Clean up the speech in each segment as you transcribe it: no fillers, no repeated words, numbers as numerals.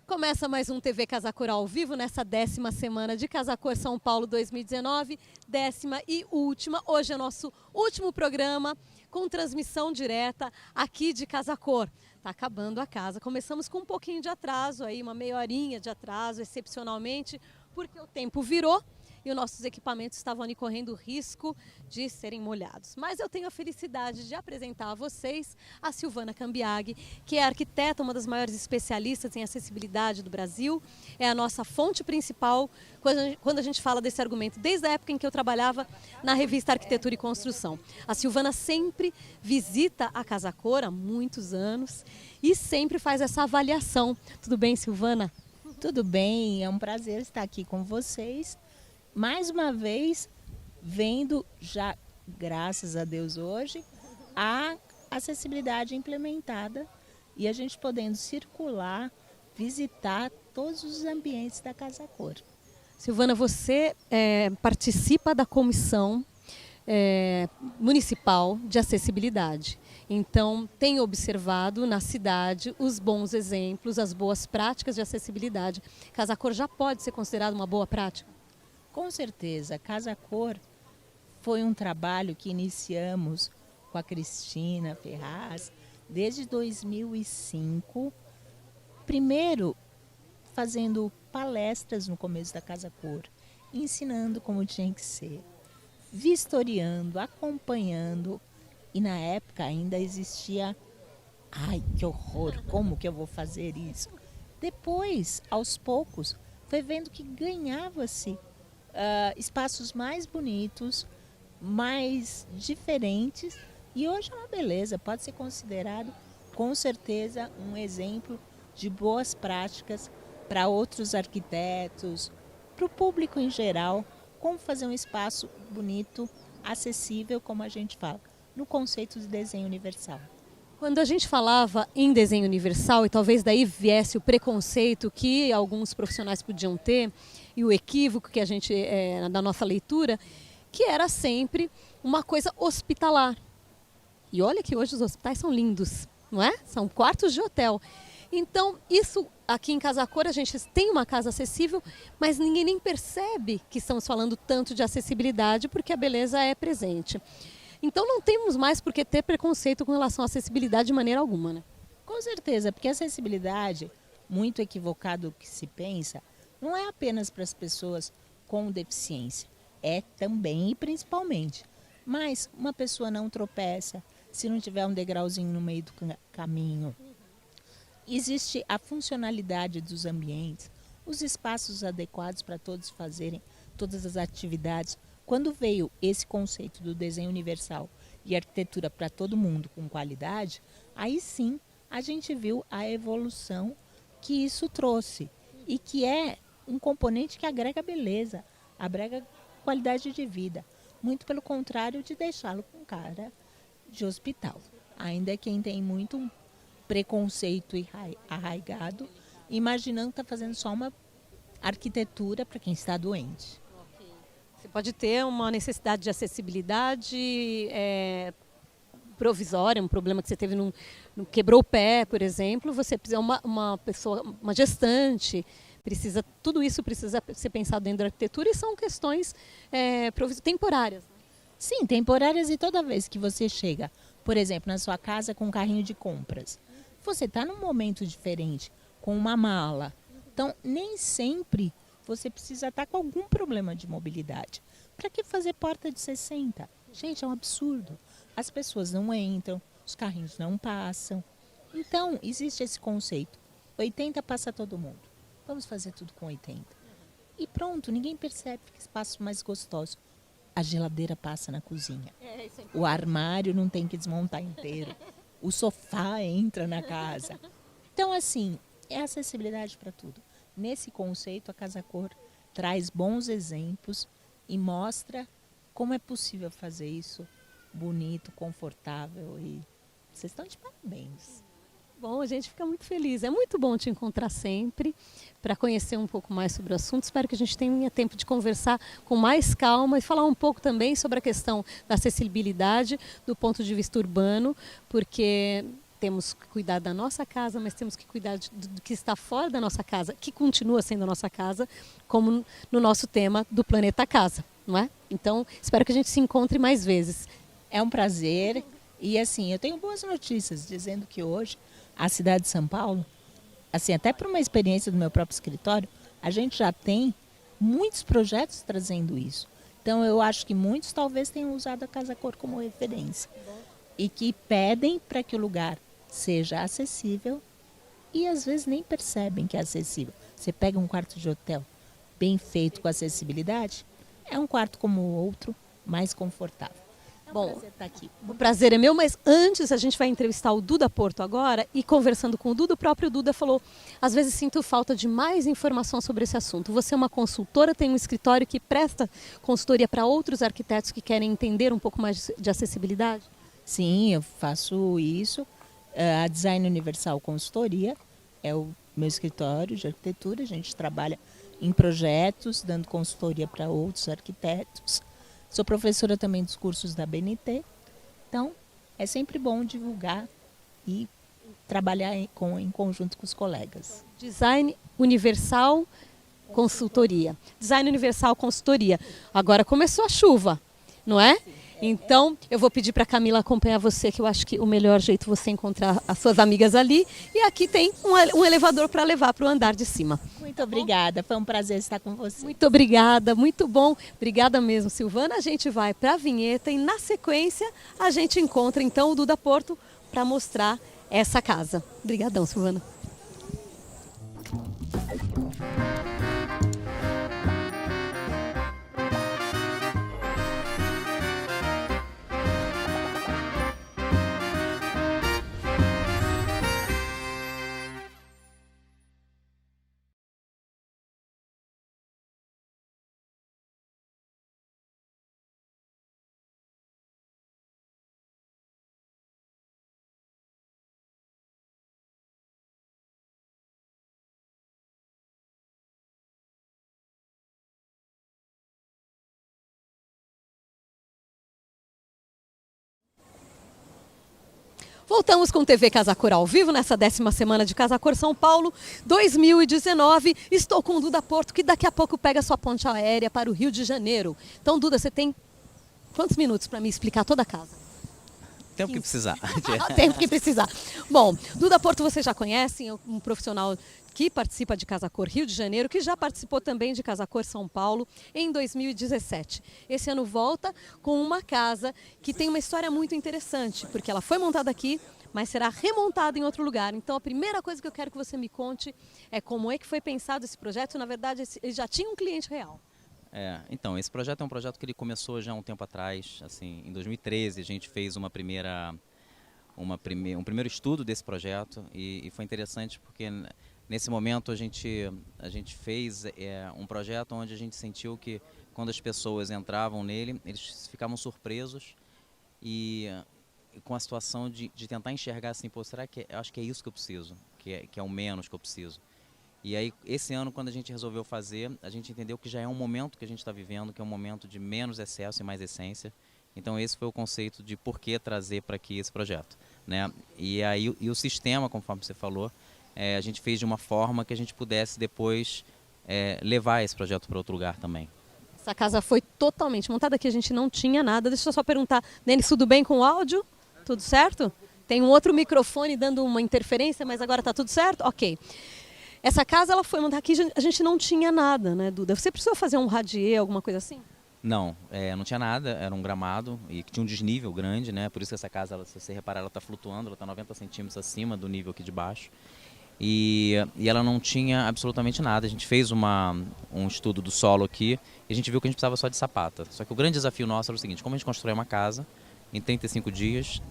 Começa mais um TV Casa Cor ao vivo nessa 10ª semana de Casa Cor São Paulo 2019, 10ª e última. Hoje é nosso último programa com transmissão direta aqui de Casa Cor. Tá acabando a casa. Começamos com um pouquinho de atraso aí, uma meia horinha de atraso, excepcionalmente, porque o tempo virou e os nossos equipamentos estavam ali correndo risco de serem molhados. Mas eu tenho a felicidade de apresentar a vocês a Silvana Cambiaghi, que é arquiteta, uma das maiores especialistas em acessibilidade do Brasil. É a nossa fonte principal quando a gente fala desse argumento, desde a época em que eu trabalhava na revista Arquitetura e Construção. A Silvana sempre visita a Casa Cor há muitos anos e sempre faz essa avaliação. Tudo bem, Silvana? Tudo bem, é um prazer estar aqui com vocês. Mais uma vez, vendo já, graças a Deus hoje, a acessibilidade implementada e a gente podendo circular, visitar todos os ambientes da Casa Cor. Silvana, você participa da comissão municipal de acessibilidade. Então, tem observado na cidade os bons exemplos, as boas práticas de acessibilidade. Casa Cor já pode ser considerada uma boa prática? Com certeza, Casa Cor foi um trabalho que iniciamos com a Cristina Ferraz desde 2005. Primeiro, fazendo palestras no começo da Casa Cor, ensinando como tinha que ser, vistoriando, acompanhando. E na época ainda existia, ai que horror, como que eu vou fazer isso? Depois, aos poucos, foi vendo que ganhava-se espaços mais bonitos, mais diferentes, e hoje é uma beleza, pode ser considerado com certeza um exemplo de boas práticas para outros arquitetos, para o público em geral, como fazer um espaço bonito, acessível, como a gente fala, no conceito de desenho universal. Quando a gente falava em desenho universal, e talvez daí viesse o preconceito que alguns profissionais podiam ter, e o equívoco que a gente, da nossa leitura, que era sempre uma coisa hospitalar. E olha que hoje os hospitais são lindos, não é? São quartos de hotel. Então, isso aqui em Casa Cor, a gente tem uma casa acessível, mas ninguém nem percebe que estamos falando tanto de acessibilidade, porque a beleza é presente. Então não temos mais por que ter preconceito com relação à acessibilidade de maneira alguma, né? Com certeza, porque a acessibilidade, muito equivocado o que se pensa, não é apenas para as pessoas com deficiência, é também e principalmente. Mas uma pessoa não tropeça se não tiver um degrauzinho no meio do caminho. Existe a funcionalidade dos ambientes, os espaços adequados para todos fazerem todas as atividades. Quando veio esse conceito do desenho universal e arquitetura para todo mundo com qualidade, aí sim a gente viu a evolução que isso trouxe e que é um componente que agrega beleza, agrega qualidade de vida. Muito pelo contrário de deixá-lo com cara de hospital. Ainda quem tem muito preconceito arraigado, imaginando que está fazendo só uma arquitetura para quem está doente. Você pode ter uma necessidade de acessibilidade provisória, um problema que você teve, quebrou o pé, por exemplo, você precisa uma pessoa, uma gestante, tudo isso precisa ser pensado dentro da arquitetura e são questões temporárias. Sim, temporárias, e toda vez que você chega, por exemplo, na sua casa com um carrinho de compras, você está num momento diferente, com uma mala, então nem sempre você precisa estar com algum problema de mobilidade. Para que fazer porta de 60? Gente, é um absurdo. As pessoas não entram, os carrinhos não passam. Então, existe esse conceito. 80 passa todo mundo. Vamos fazer tudo com 80. E pronto, ninguém percebe, fica espaço mais gostoso. A geladeira passa na cozinha. O armário não tem que desmontar inteiro. O sofá entra na casa. Então, assim, é acessibilidade para tudo. Nesse conceito, a Casa Cor traz bons exemplos e mostra como é possível fazer isso bonito, confortável, e vocês estão de parabéns. Bom, a gente fica muito feliz. É muito bom te encontrar sempre para conhecer um pouco mais sobre o assunto. Espero que a gente tenha tempo de conversar com mais calma e falar um pouco também sobre a questão da acessibilidade do ponto de vista urbano, porque temos que cuidar da nossa casa, mas temos que cuidar do que está fora da nossa casa, que continua sendo a nossa casa, como no nosso tema do Planeta Casa, não é? Então, espero que a gente se encontre mais vezes. É um prazer e assim, eu tenho boas notícias dizendo que hoje a cidade de São Paulo, assim, até por uma experiência do meu próprio escritório, a gente já tem muitos projetos trazendo isso. Então eu acho que muitos talvez tenham usado a Casa Cor como referência e que pedem para que o lugar seja acessível e às vezes nem percebem que é acessível. Você pega um quarto de hotel bem feito com acessibilidade, é um quarto como o outro, mais confortável. Bom, prazer estar aqui. O prazer é meu, mas antes a gente vai entrevistar o Duda Porto agora e conversando com o Duda, o próprio Duda falou, às vezes sinto falta de mais informação sobre esse assunto. Você é uma consultora, tem um escritório que presta consultoria para outros arquitetos que querem entender um pouco mais de acessibilidade? Sim, eu faço isso. A Design Universal Consultoria é o meu escritório de arquitetura. A gente trabalha em projetos, dando consultoria para outros arquitetos. Sou professora também dos cursos da BNT. Então, é sempre bom divulgar e trabalhar em conjunto com os colegas. Design Universal Consultoria. Design Universal Consultoria. Agora começou a chuva, não é? Então, eu vou pedir para a Camila acompanhar você, que eu acho que o melhor jeito é você encontrar as suas amigas ali. E aqui tem um elevador para levar para o andar de cima. Muito obrigada, foi um prazer estar com você. Muito obrigada, muito bom. Obrigada mesmo, Silvana. A gente vai para a vinheta e, na sequência, a gente encontra, então, o Duda Porto para mostrar essa casa. Obrigadão, Silvana. Voltamos com TV Casa Cor ao vivo nessa 10ª semana de Casa Cor São Paulo 2019. Estou com o Duda Porto, que daqui a pouco pega sua ponte aérea para o Rio de Janeiro. Então, Duda, você tem quantos minutos para me explicar toda a casa? Tempo que precisar. Tempo que precisar. Bom, Duda Porto você já conhece, é um profissional que participa de Casa Cor Rio de Janeiro, que já participou também de Casa Cor São Paulo em 2017. Esse ano volta com uma casa que tem uma história muito interessante, porque ela foi montada aqui, mas será remontada em outro lugar. Então a primeira coisa que eu quero que você me conte é como é que foi pensado esse projeto. Na verdade, ele já tinha um cliente real. Então, esse projeto é um projeto que ele começou já há um tempo atrás, assim, em 2013 a gente fez um primeiro estudo desse projeto e foi interessante porque nesse momento a gente fez um projeto onde a gente sentiu que quando as pessoas entravam nele, eles ficavam surpresos e com a situação de tentar enxergar assim, pô, será que eu acho que é isso que eu preciso, que é o menos que eu preciso. E aí, esse ano, quando a gente resolveu fazer, a gente entendeu que já é um momento que a gente está vivendo, que é um momento de menos excesso e mais essência. Então, esse foi o conceito de por que trazer para aqui esse projeto, né? E aí, o sistema, conforme você falou, a gente fez de uma forma que a gente pudesse depois levar esse projeto para outro lugar também. Essa casa foi totalmente montada aqui, a gente não tinha nada. Deixa eu só perguntar, Denis, tudo bem com o áudio? Tudo certo? Tem um outro microfone dando uma interferência, mas agora está tudo certo? Ok. Essa casa ela foi montada aqui, a gente não tinha nada, né, Duda? Você precisou fazer um radier, alguma coisa assim? Não, não tinha nada, era um gramado e que tinha um desnível grande, né? Por isso que essa casa, se você reparar, ela está flutuando, ela está 90 centímetros acima do nível aqui de baixo. E ela não tinha absolutamente nada. A gente fez um estudo do solo aqui e a gente viu que a gente precisava só de sapata. Só que o grande desafio nosso era o seguinte, como a gente constrói uma casa em 35 dias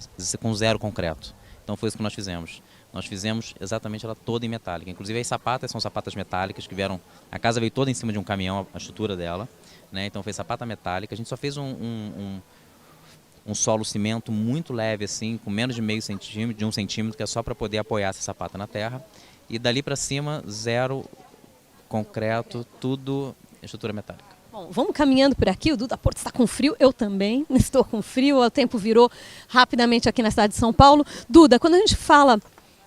com zero concreto. Então foi isso que nós fizemos. Nós fizemos exatamente ela toda em metálica. Inclusive as sapatas são sapatas metálicas que vieram... A casa veio toda em cima de um caminhão, a estrutura dela, né? Então foi sapata metálica. A gente só fez um solo cimento muito leve, assim, com menos de meio centímetro, de 1 centímetro, que é só para poder apoiar essa sapata na terra. E dali para cima, zero concreto, tudo estrutura metálica. Bom, Bom, vamos caminhando por aqui, o Duda Porto está com frio, eu também estou com frio, o tempo virou rapidamente aqui na cidade de São Paulo. Duda, quando a gente fala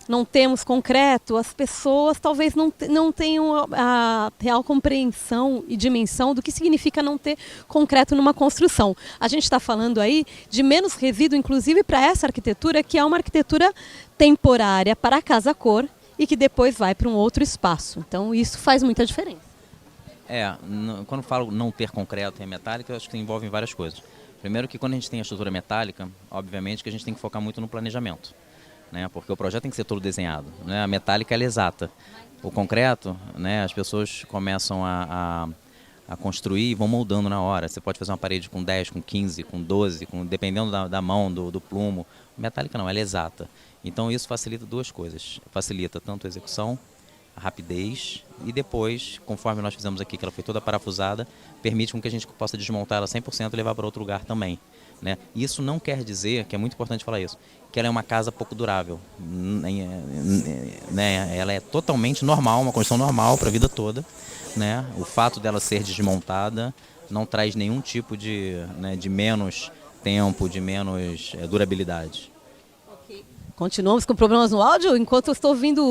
não temos concreto, as pessoas talvez não tenham a real compreensão e dimensão do que significa não ter concreto numa construção. A gente está falando aí de menos resíduo, inclusive para essa arquitetura, que é uma arquitetura temporária para a casa-cor e que depois vai para um outro espaço. Então isso faz muita diferença. Quando falo não ter concreto em metálica, eu acho que envolve várias coisas. Primeiro que quando a gente tem a estrutura metálica, obviamente que a gente tem que focar muito no planejamento, né? Porque o projeto tem que ser todo desenhado, né? A metálica ela é exata. O concreto, né, as pessoas começam a construir e vão moldando na hora. Você pode fazer uma parede com 10, com 15, com 12, dependendo da mão, do plumo. Metálica não, ela é exata. Então isso facilita duas coisas. Facilita tanto a execução, a rapidez e depois, conforme nós fizemos aqui, que ela foi toda parafusada, permite com que a gente possa desmontar ela 100% e levar para outro lugar também, né? Isso não quer dizer, que é muito importante falar isso, que ela é uma casa pouco durável, né? Ela é totalmente normal, uma construção normal para a vida toda, né? O fato dela ser desmontada não traz nenhum tipo de, né, de menos tempo, de menos durabilidade. Continuamos com problemas no áudio, enquanto eu estou ouvindo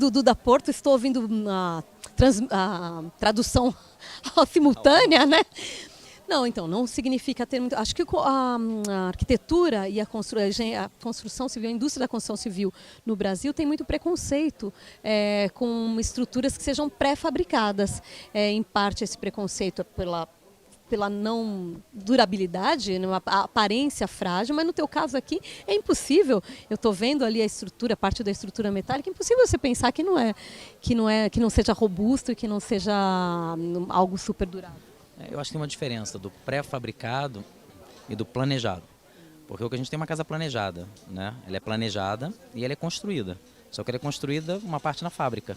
o Duda Porto, estou ouvindo a tradução simultânea, né? Não, então, não significa ter muito... Acho que a arquitetura e a construção civil, a indústria da construção civil no Brasil tem muito preconceito com estruturas que sejam pré-fabricadas. Em parte, esse preconceito é pela não durabilidade, a aparência frágil, mas no teu caso aqui é impossível. Eu estou vendo ali a estrutura, parte da estrutura metálica, é impossível você pensar que não seja robusto e que não seja algo super durável. Eu acho que tem uma diferença do pré-fabricado e do planejado. Porque o que a gente tem é uma casa planejada, né? Ela é planejada e ela é construída. Só que ela é construída uma parte na fábrica,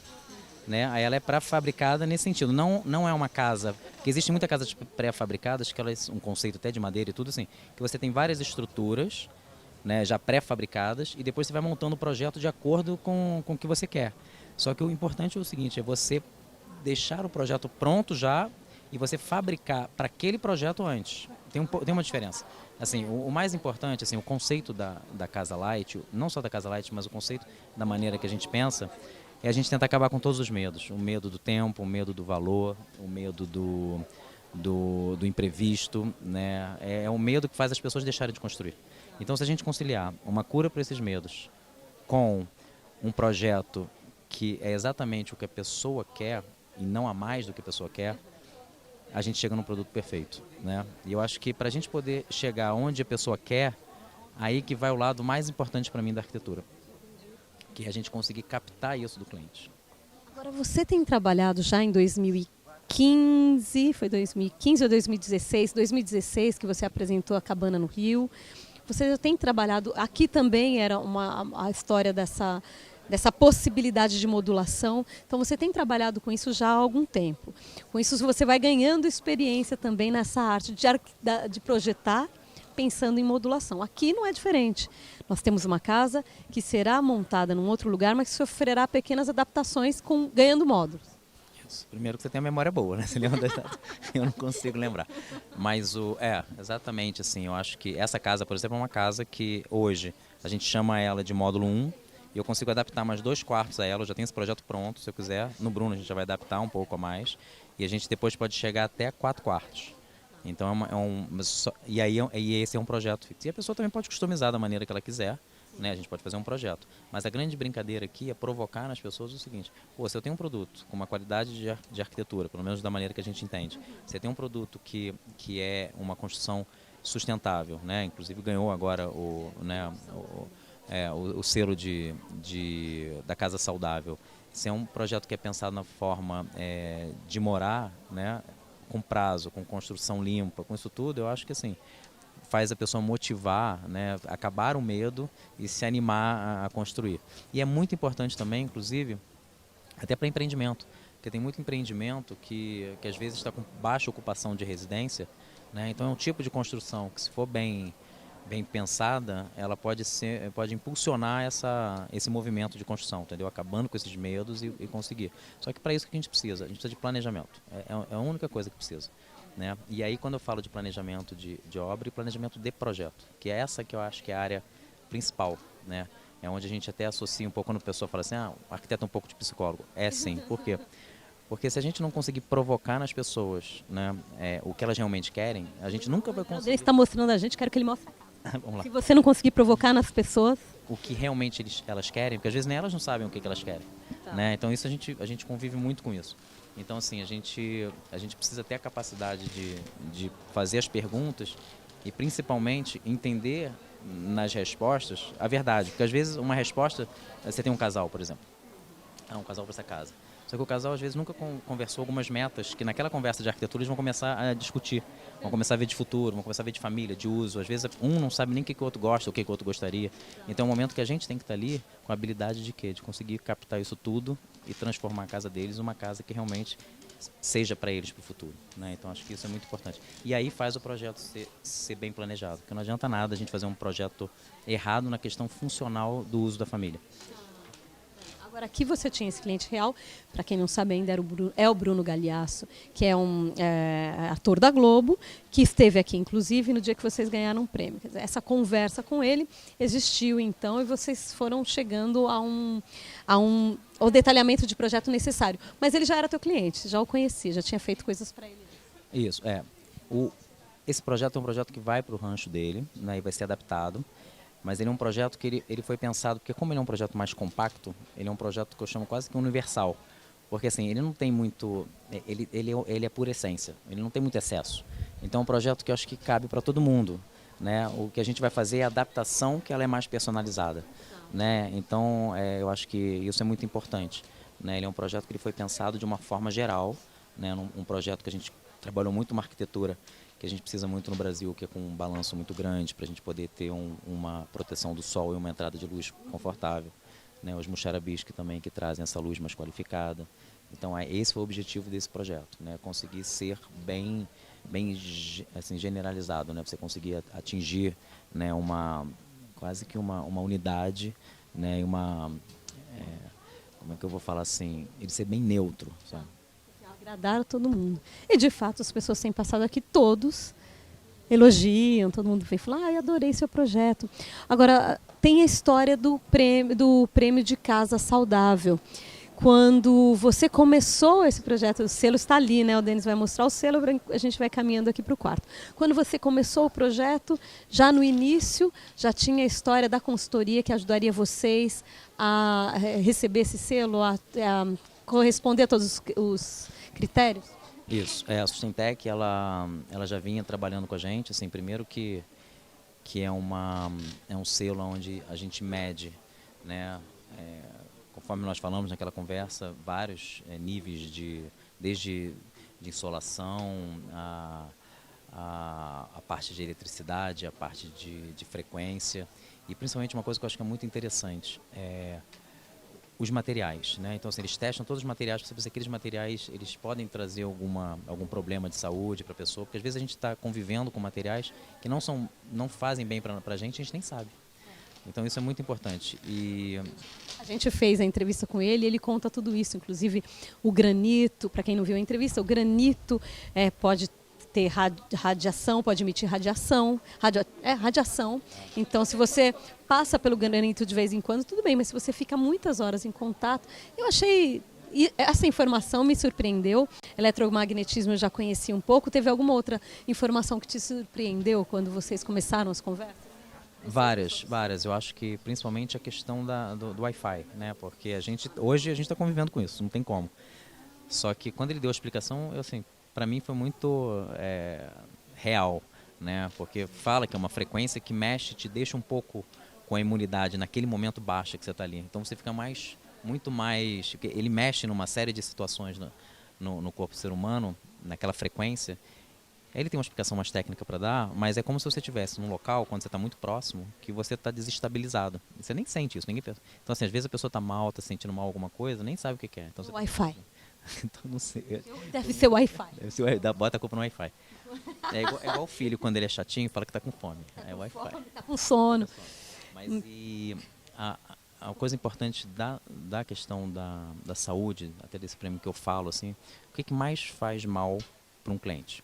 né? Aí ela é pré-fabricada nesse sentido. Não é uma casa... Porque existe muita casas pré-fabricadas, que elas, um conceito até de madeira e tudo assim, que você tem várias estruturas, né, já pré-fabricadas e depois você vai montando o projeto de acordo com o que você quer. Só que o importante é o seguinte, é você deixar o projeto pronto já e você fabricar para aquele projeto antes. Tem uma diferença. Assim, o mais importante, assim, o conceito da Casa Light, não só da Casa Light, mas o conceito da maneira que a gente pensa, é a gente tentar acabar com todos os medos. O medo do tempo, o medo do valor, o medo do imprevisto, né? É o medo que faz as pessoas deixarem de construir. Então, se a gente conciliar uma cura para esses medos com um projeto que é exatamente o que a pessoa quer e não há mais do que a pessoa quer, a gente chega num produto perfeito, né? E eu acho que para a gente poder chegar onde a pessoa quer, aí que vai o lado mais importante para mim da arquitetura, que é a gente conseguir captar isso do cliente. Agora, você tem trabalhado já em 2015, foi 2015 ou 2016? 2016 que você apresentou a Cabana no Rio. Você já tem trabalhado, aqui também era a história dessa possibilidade de modulação. Então, você tem trabalhado com isso já há algum tempo. Com isso, você vai ganhando experiência também nessa arte de projetar, pensando em modulação. Aqui não é diferente. Nós temos uma casa que será montada num outro lugar, mas que sofrerá pequenas adaptações ganhando módulos. Isso. Primeiro que você tem a memória boa, né? Você lembra eu não consigo lembrar. Mas exatamente assim, eu acho que essa casa, por exemplo, é uma casa que hoje a gente chama ela de módulo 1, e eu consigo adaptar mais 2 quartos a ela, eu já tenho esse projeto pronto, se eu quiser. No Bruno a gente já vai adaptar um pouco a mais, e a gente depois pode chegar até 4 quartos. Então e esse é um projeto fixo. E a pessoa também pode customizar da maneira que ela quiser, né? A gente pode fazer um projeto. Mas a grande brincadeira aqui é provocar nas pessoas o seguinte: se eu tenho um produto com uma qualidade de arquitetura, pelo menos da maneira que a gente entende, se eu tenho um produto que é uma construção sustentável, né? Inclusive ganhou agora o selo da Casa Saudável. Se é um projeto que é pensado na forma de morar, né, com prazo, com construção limpa, com isso tudo, eu acho que assim, faz a pessoa motivar, né, acabar o medo e se animar a construir. E é muito importante também, inclusive, até para empreendimento, porque tem muito empreendimento que às vezes está com baixa ocupação de residência, né, então é um tipo de construção que, se for bem bem pensada, ela pode impulsionar esse movimento de construção, entendeu? Acabando com esses medos e conseguir. Só que para isso que a gente precisa? A gente precisa de planejamento. É a única coisa que precisa, né? E aí quando eu falo de planejamento de obra e planejamento de projeto, que é essa que eu acho que é a área principal, né? É onde a gente até associa um pouco quando a pessoa fala assim, o arquiteto é um pouco de psicólogo. É sim, por quê? Porque se a gente não conseguir provocar nas pessoas, né, o que elas realmente querem, a gente nunca vai Ele conseguir. está mostrando a gente, quero que ele mostre. Vamos lá. Se você não conseguir provocar nas pessoas... O que realmente elas querem, porque às vezes nem elas não sabem o que elas querem. Tá. Né? Então isso a gente convive muito com isso. Então assim, a gente precisa ter a capacidade de fazer as perguntas e principalmente entender nas respostas a verdade. Porque às vezes uma resposta, você tem um casal, por exemplo. Um casal para essa casa. Só que o casal às vezes nunca conversou algumas metas que naquela conversa de arquitetura eles vão começar a discutir. Vão começar a ver de futuro, vão começar a ver de família, de uso. Às vezes um não sabe nem o que o outro gosta, o que o outro gostaria. Então é um momento que a gente tem que estar ali com a habilidade de quê? De conseguir captar isso tudo e transformar a casa deles numa casa que realmente seja para eles para o futuro. Né? Então acho que isso é muito importante. E aí faz o projeto ser bem planejado. Porque não adianta nada a gente fazer um projeto errado na questão funcional do uso da família. Agora, aqui você tinha esse cliente real, para quem não sabe ainda, é o Bruno Galhaço, que é um ator da Globo, que esteve aqui, inclusive, no dia que vocês ganharam um prêmio. Quer dizer, essa conversa com ele existiu, então, e vocês foram chegando ao detalhamento de projeto necessário. Mas ele já era teu cliente, já o conhecia, já tinha feito coisas para ele. Isso, esse projeto é um projeto que vai para o rancho dele, né, e vai ser adaptado. Mas ele é um projeto que ele foi pensado, porque como ele é um projeto mais compacto, ele é um projeto que eu chamo quase que universal. Porque assim, ele não tem muito, ele é pura essência, ele não tem muito excesso. Então é um projeto que eu acho que cabe para todo mundo. Né? O que a gente vai fazer é a adaptação, que ela é mais personalizada. Né? Então eu acho que isso é muito importante. Né? Ele é um projeto que ele foi pensado de uma forma geral, né? Um projeto que a gente trabalhou muito uma arquitetura que a gente precisa muito no Brasil, que é com um balanço muito grande, para a gente poder ter uma proteção do sol e uma entrada de luz confortável. Né? Os muxarabis também que trazem essa luz mais qualificada. Então, esse foi o objetivo desse projeto, né? Conseguir ser bem assim, generalizado, né? Você conseguir atingir, né? Quase que uma unidade, né? Como é que eu vou falar assim? Ele ser bem neutro, sabe? Agradaram todo mundo. E, de fato, as pessoas têm passado aqui, todos elogiam, todo mundo vem falar, adorei seu projeto. Agora, tem a história do prêmio de Casa Saudável. Quando você começou esse projeto, o selo está ali, né? O Denis vai mostrar o selo, a gente vai caminhando aqui para o quarto. Quando você começou o projeto, já no início, já tinha a história da consultoria que ajudaria vocês a receber esse selo, a corresponder a todos os critérios? Isso. A Sustentec, ela já vinha trabalhando com a gente, assim, primeiro que é um selo onde a gente mede, né, conforme nós falamos naquela conversa, vários níveis desde de insolação, a parte de eletricidade, a parte de frequência e principalmente uma coisa que eu acho que é muito interessante, os materiais, né? Então, assim, eles testam todos os materiais para saber se aqueles materiais eles podem trazer algum problema de saúde para a pessoa, porque às vezes a gente está convivendo com materiais que não fazem bem para a gente nem sabe. Então isso é muito importante. E a gente fez a entrevista com ele e ele conta tudo isso, inclusive o granito, para quem não viu a entrevista, o granito pode ter radiação, pode emitir radiação. Então, se você passa pelo granito de vez em quando, tudo bem, mas se você fica muitas horas em contato, eu achei... E essa informação me surpreendeu. Eletromagnetismo eu já conhecia um pouco. Teve alguma outra informação que te surpreendeu quando vocês começaram as conversas? Várias. Eu acho que principalmente a questão do Wi-Fi, né? Porque hoje a gente está convivendo com isso, não tem como. Só que quando ele deu a explicação, para mim foi muito real, né? Porque fala que é uma frequência que mexe, te deixa um pouco com a imunidade naquele momento baixa que você está ali. Então você fica muito mais... Ele mexe numa série de situações no corpo do ser humano, naquela frequência. Ele tem uma explicação mais técnica para dar, mas é como se você estivesse num local, quando você está muito próximo, que você está desestabilizado. Você nem sente isso, ninguém pensa. Então, assim, às vezes a pessoa está mal, está sentindo mal alguma coisa, nem sabe o que é. Então, Wi-Fi. Então não sei. Deve ser Wi-Fi. Bota a culpa no Wi-Fi. É igual o filho, quando ele é chatinho, fala que tá com fome. É Wi-Fi. Tá com sono. Mas e a coisa importante da questão da saúde, até desse prêmio que eu falo, assim, o que mais faz mal para um cliente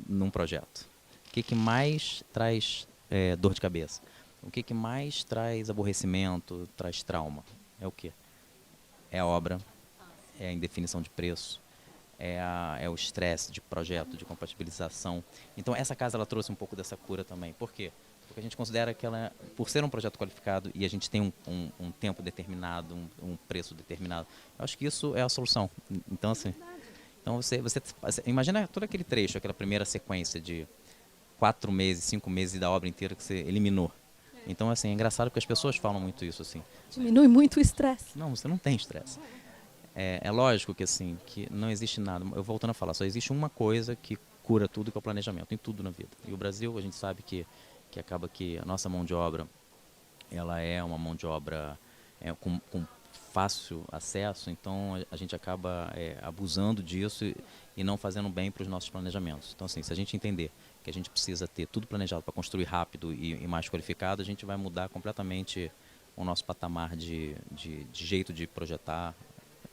num projeto? O que mais traz dor de cabeça? O que mais traz aborrecimento, traz trauma? É o quê? É a obra, é a indefinição de preço, é o estresse de projeto, de compatibilização. Então essa casa ela trouxe um pouco dessa cura também. Por quê? Porque a gente considera que ela, por ser um projeto qualificado e a gente tem um tempo determinado, um preço determinado, eu acho que isso é a solução. Então assim, você imagina todo aquele trecho, aquela primeira sequência de 4 meses, 5 meses da obra inteira que você eliminou. Então assim, é engraçado porque as pessoas falam muito isso assim. Diminui muito o estresse. Não, você não tem estresse. É lógico que assim, que não existe nada, eu voltando a falar, só existe uma coisa que cura tudo, que é o planejamento, em tudo na vida. E o Brasil, a gente sabe que acaba que a nossa mão de obra, ela é uma mão de obra com fácil acesso, então a gente acaba abusando disso e não fazendo bem para os nossos planejamentos. Então assim, se a gente entender que a gente precisa ter tudo planejado para construir rápido e mais qualificado, a gente vai mudar completamente o nosso patamar de jeito de projetar,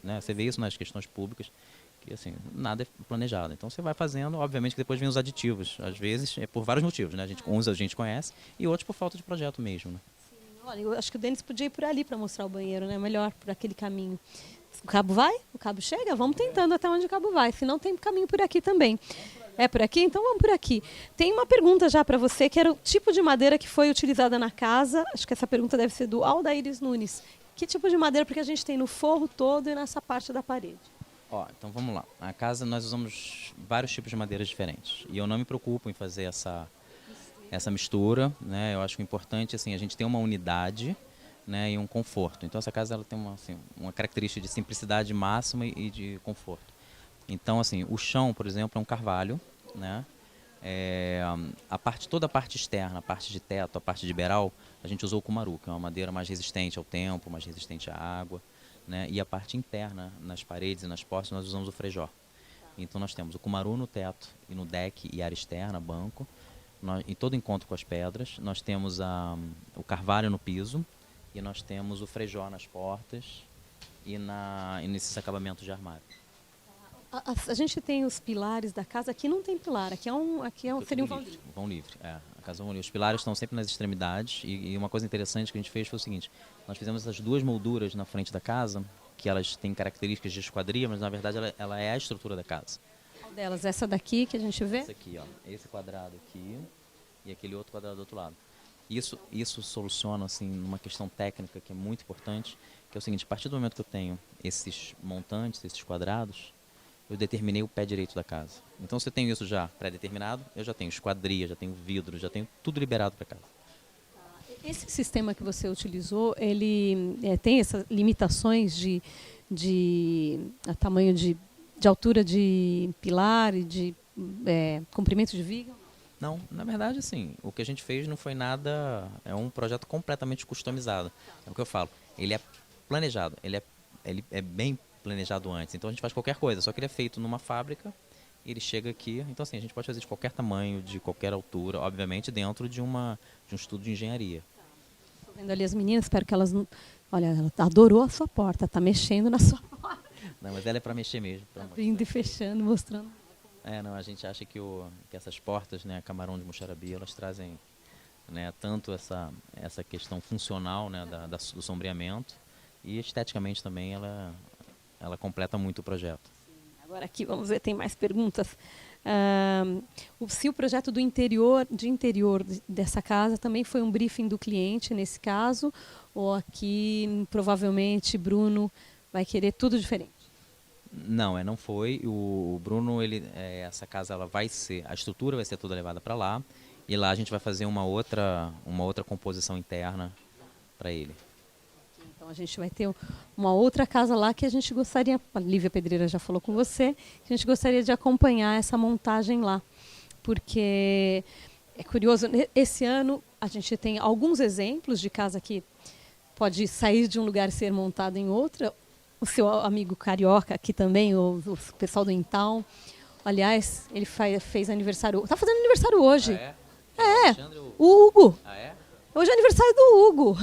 né? Você vê isso nas questões públicas, que assim, nada é planejado. Então você vai fazendo, obviamente que depois vem os aditivos. Às vezes é por vários motivos, né? Uns a gente conhece e outros por falta de projeto mesmo, né? Sim, olha, eu acho que o Denis podia ir por ali para mostrar o banheiro, né? Melhor, por aquele caminho. O cabo vai? O cabo chega? Vamos tentando até onde o cabo vai. Se não, tem caminho por aqui também. É por aqui? Então vamos por aqui. Tem uma pergunta já para você, que era o tipo de madeira que foi utilizada na casa. Acho que essa pergunta deve ser do Aldaíris Nunes. Que tipo de madeira? Porque a gente tem no forro todo e nessa parte da parede. Então vamos lá. A casa nós usamos vários tipos de madeiras diferentes. E eu não me preocupo em fazer essa mistura, né? Eu acho que o importante assim, a gente tem uma unidade, né, e um conforto. Então essa casa ela tem uma característica de simplicidade máxima e de conforto. Então assim, o chão, por exemplo, é um carvalho, né? Toda a parte externa, a parte de teto, a parte de beiral, a gente usou o cumaru, que é uma madeira mais resistente ao tempo, mais resistente à água, né? E a parte interna, nas paredes e nas portas, nós usamos o frejó. Então nós temos o cumaru no teto e no deck e área externa, banco, em todo encontro com as pedras. Nós temos o carvalho no piso e nós temos o frejó nas portas e nesses acabamentos de armário. A gente tem os pilares da casa, aqui não tem pilar, seria um vão livre. Vão livre, a casa vão livre. Os pilares estão sempre nas extremidades e uma coisa interessante que a gente fez foi o seguinte, nós fizemos essas duas molduras na frente da casa, que elas têm características de esquadria, mas na verdade ela é a estrutura da casa. Qual delas? Essa daqui que a gente vê? Essa aqui, esse quadrado aqui e aquele outro quadrado do outro lado. Isso soluciona assim uma questão técnica que é muito importante, que é o seguinte, a partir do momento que eu tenho esses montantes, esses quadrados, eu determinei o pé direito da casa. Então, se eu tenho isso já pré-determinado, eu já tenho esquadria, já tenho vidro, já tenho tudo liberado para casa. Esse sistema que você utilizou, ele tem essas limitações de tamanho de altura de pilar e de comprimento de viga? Não, na verdade, assim, o que a gente fez não foi nada, é um projeto completamente customizado. É o que eu falo, ele é planejado, ele é bem planejado antes. Então a gente faz qualquer coisa, só que ele é feito numa fábrica, ele chega aqui, então assim, a gente pode fazer de qualquer tamanho, de qualquer altura, obviamente dentro de um estudo de engenharia. Estou vendo ali as meninas, espero que elas não... Olha, ela adorou a sua porta, está mexendo na sua porta. Não, mas ela é para mexer mesmo. Abrindo e fechando, mostrando. Não, a gente acha que essas portas, né, Camarão de Muxarabi, elas trazem, né, tanto essa questão funcional, né, do sombreamento e esteticamente também ela completa muito o projeto. Agora aqui, vamos ver, tem mais perguntas. Se o projeto de interior dessa casa também foi um briefing do cliente nesse caso, ou aqui provavelmente Bruno vai querer tudo diferente? Não foi. O Bruno, essa casa a estrutura vai ser toda levada para lá e lá a gente vai fazer uma outra composição interna para ele. Então a gente vai ter uma outra casa lá que a gente gostaria, a Lívia Pedreira já falou com você, que a gente gostaria de acompanhar essa montagem lá. Porque é curioso, esse ano a gente tem alguns exemplos de casa que pode sair de um lugar e ser montada em outra. o seu amigo carioca aqui também, o pessoal do Intown. Aliás, ele fez aniversário. Tá fazendo aniversário hoje. Ah, é? É, o Hugo. Ah, é? Hoje é aniversário do Hugo.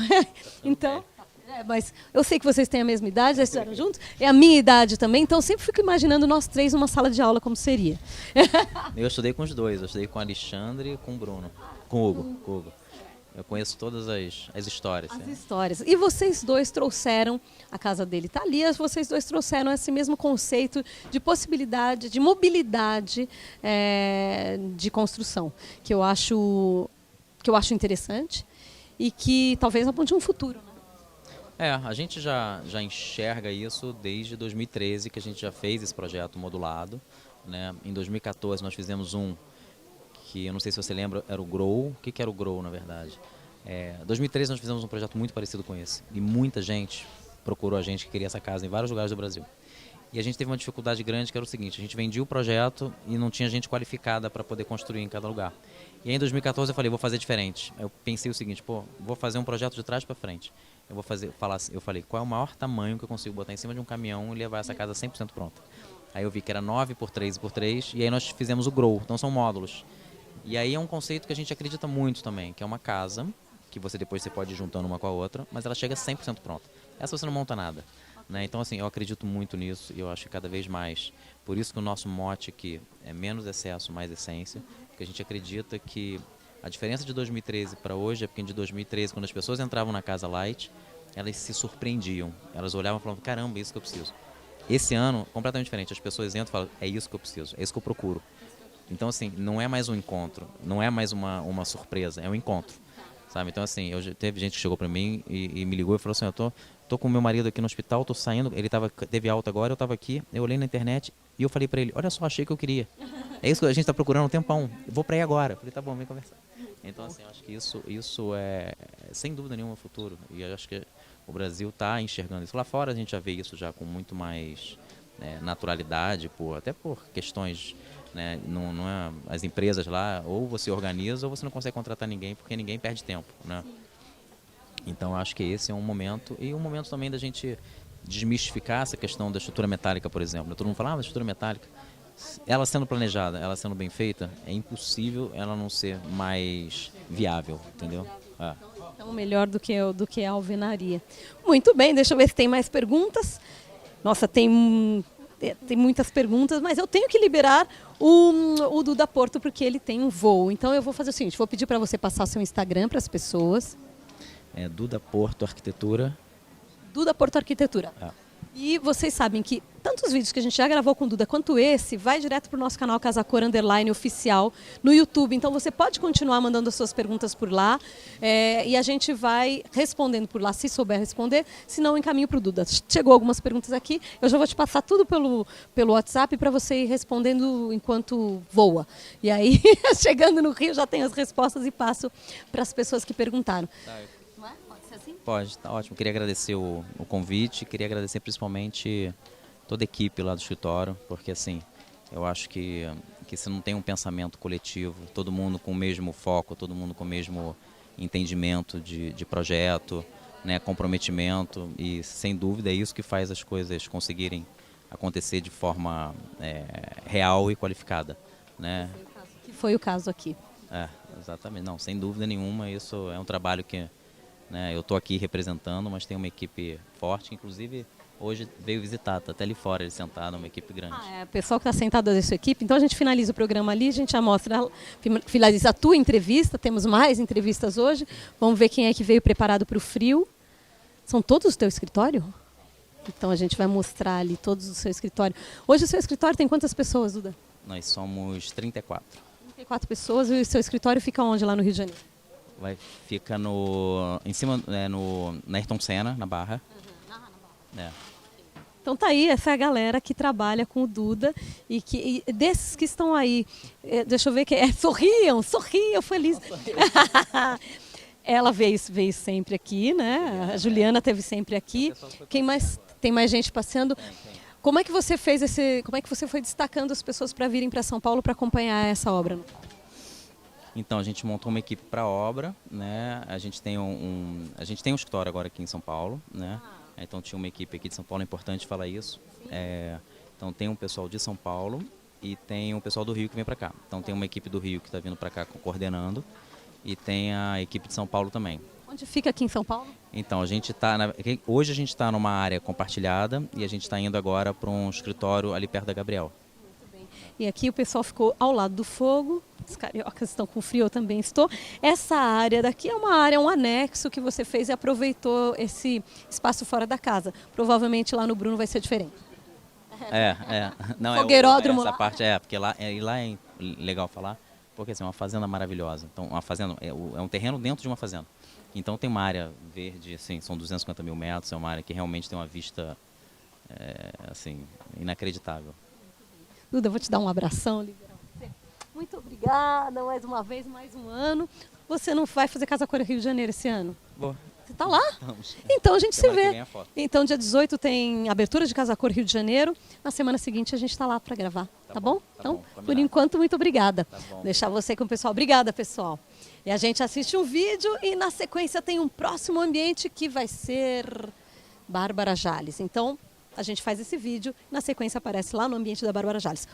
Então, mas eu sei que vocês têm a mesma idade, já estudaram juntos. É a minha idade também, então eu sempre fico imaginando nós três numa sala de aula como seria. Eu estudei com os dois, eu estudei com o Alexandre e com o Bruno. Com o Hugo. Com o Hugo. Eu conheço todas as histórias. As histórias. E vocês dois trouxeram, a casa dele está ali, vocês dois trouxeram esse mesmo conceito de possibilidade, de mobilidade de construção, que eu acho interessante e que talvez aponte um futuro. Né? A gente já enxerga isso desde 2013, que a gente já fez esse projeto modulado. Né? Em 2014 nós fizemos que eu não sei se você lembra, era o Grow. O que era o Grow, na verdade? Em 2013 nós fizemos um projeto muito parecido com esse. E muita gente procurou a gente que queria essa casa em vários lugares do Brasil. E a gente teve uma dificuldade grande, que era o seguinte: a gente vendia o projeto e não tinha gente qualificada para poder construir em cada lugar. E aí em 2014 eu falei, vou fazer diferente. Eu pensei o seguinte, vou fazer um projeto de trás para frente. Eu falei, qual é o maior tamanho que eu consigo botar em cima de um caminhão e levar essa casa 100% pronta? Aí eu vi que era 9 por 3 por 3 e aí nós fizemos o Grow. Então são módulos. E aí é um conceito que a gente acredita muito também, que é uma casa que depois você pode ir juntando uma com a outra, mas ela chega 100% pronta. Essa você não monta nada. Né? Então, assim, eu acredito muito nisso e eu acho que cada vez mais. Por isso que o nosso mote aqui é menos excesso, mais essência, porque a gente acredita que a diferença de 2013 para hoje é porque de 2013, quando as pessoas entravam na Casa Light, elas se surpreendiam. Elas olhavam e falavam, caramba, é isso que eu preciso. Esse ano, completamente diferente. As pessoas entram e falam, é isso que eu preciso, é isso que eu procuro. Então, assim, não é mais um encontro, não é mais uma surpresa, é um encontro. Sabe? Então, assim, teve gente que chegou pra mim e me ligou e falou assim, eu tô com meu marido aqui no hospital, tô saindo, ele teve alta agora, eu tava aqui, eu olhei na internet e eu falei pra ele, olha só, achei que eu queria. É isso que a gente tá procurando há um tempão, vou pra aí agora. Eu falei, tá bom, vem conversar. Então, assim, eu acho que isso é, sem dúvida nenhuma, o futuro. E eu acho que o Brasil tá enxergando isso. Lá fora a gente já vê isso já com muito mais naturalidade, até por questões... Né? Não é, as empresas lá, ou você organiza ou você não consegue contratar ninguém, porque ninguém perde tempo. Né? Então, acho que esse é um momento, e um momento também da gente desmistificar essa questão da estrutura metálica, por exemplo. Todo mundo fala, mas estrutura metálica, ela sendo planejada, ela sendo bem feita, é impossível ela não ser mais viável, entendeu? Então, melhor do que a alvenaria. Muito bem, deixa eu ver se tem mais perguntas. Nossa, tem muitas perguntas, mas eu tenho que liberar o Duda Porto porque ele tem um voo. Então eu vou fazer o seguinte, vou pedir para você passar seu Instagram para as pessoas. Duda Porto Arquitetura. Duda Porto Arquitetura. E vocês sabem que tanto os vídeos que a gente já gravou com o Duda quanto esse vai direto para o nosso canal Casa Cor _ oficial no YouTube. Então você pode continuar mandando as suas perguntas por lá e a gente vai respondendo por lá, se souber responder, se não encaminho para o Duda. Chegou algumas perguntas aqui, eu já vou te passar tudo pelo WhatsApp para você ir respondendo enquanto voa. E aí, chegando no Rio, já tenho as respostas e passo para as pessoas que perguntaram. Pode, tá ótimo. Queria agradecer o convite, queria agradecer principalmente toda a equipe lá do escritório, porque assim, eu acho que se não tem um pensamento coletivo, todo mundo com o mesmo foco, todo mundo com o mesmo entendimento de projeto, né, comprometimento, e sem dúvida é isso que faz as coisas conseguirem acontecer de forma real e qualificada. Né? Que foi o caso aqui. Exatamente. Não, sem dúvida nenhuma, isso é um trabalho que... eu estou aqui representando, mas tem uma equipe forte, inclusive hoje veio visitar, está até ali fora, ele sentado, uma equipe grande. O pessoal que está sentado da sua equipe, então a gente finaliza o programa ali, a gente já mostra, finaliza a tua entrevista, temos mais entrevistas hoje, vamos ver quem é que veio preparado para o frio. São todos do teu escritório? Então a gente vai mostrar ali todos do seu escritório. Hoje o seu escritório tem quantas pessoas, Duda? Nós somos 34. 34 pessoas, e o seu escritório fica onde lá no Rio de Janeiro? Fica em cima, na Ayrton Senna, na Barra. Então tá aí, essa é a galera que trabalha com o Duda e desses que estão aí, deixa eu ver, sorriam, feliz. Ela veio sempre aqui, né? A Juliana esteve sempre aqui. Quem mais? Tem mais gente passeando. Como é que você como é que você foi destacando as pessoas para virem para São Paulo para acompanhar essa obra? Então, a gente montou uma equipe para a obra, né? A gente tem um escritório agora aqui em São Paulo, né? Então tinha uma equipe aqui de São Paulo, é importante falar isso. Então tem um pessoal de São Paulo e tem um pessoal do Rio que vem para cá. Então tem uma equipe do Rio que está vindo para cá coordenando e tem a equipe de São Paulo também. Onde fica aqui em São Paulo? Então hoje a gente está numa área compartilhada e a gente está indo agora para um escritório ali perto da Gabriel. E aqui o pessoal ficou ao lado do fogo, os cariocas estão com frio, eu também estou. Essa área daqui é uma área, um anexo que você fez e aproveitou esse espaço fora da casa. Provavelmente lá no Bruno vai ser diferente. Não, Fogueiródromo essa lá. parte porque lá é legal falar, porque assim, é uma fazenda maravilhosa. Então, uma fazenda é um terreno dentro de uma fazenda. Então tem uma área verde, assim, são 250 mil metros, é uma área que realmente tem uma vista assim, inacreditável. Duda, eu vou te dar um abração, liberar você. Muito obrigada mais uma vez, mais um ano. Você não vai fazer Casa Cor Rio de Janeiro esse ano? Boa. Você está lá? Vamos. Então a gente se Semana que vê. vem é foto. Então dia 18 tem abertura de Casa Cor Rio de Janeiro. Na semana seguinte a gente está lá para gravar, tá bom? Então, por combinado. enquanto, muito obrigada. Tá bom. Deixar você com o pessoal. Obrigada, pessoal. E a gente assiste um vídeo e na sequência tem um próximo ambiente que vai ser Bárbara Jales. Então a gente faz esse vídeo, na sequência aparece lá no ambiente da Bárbara Jales.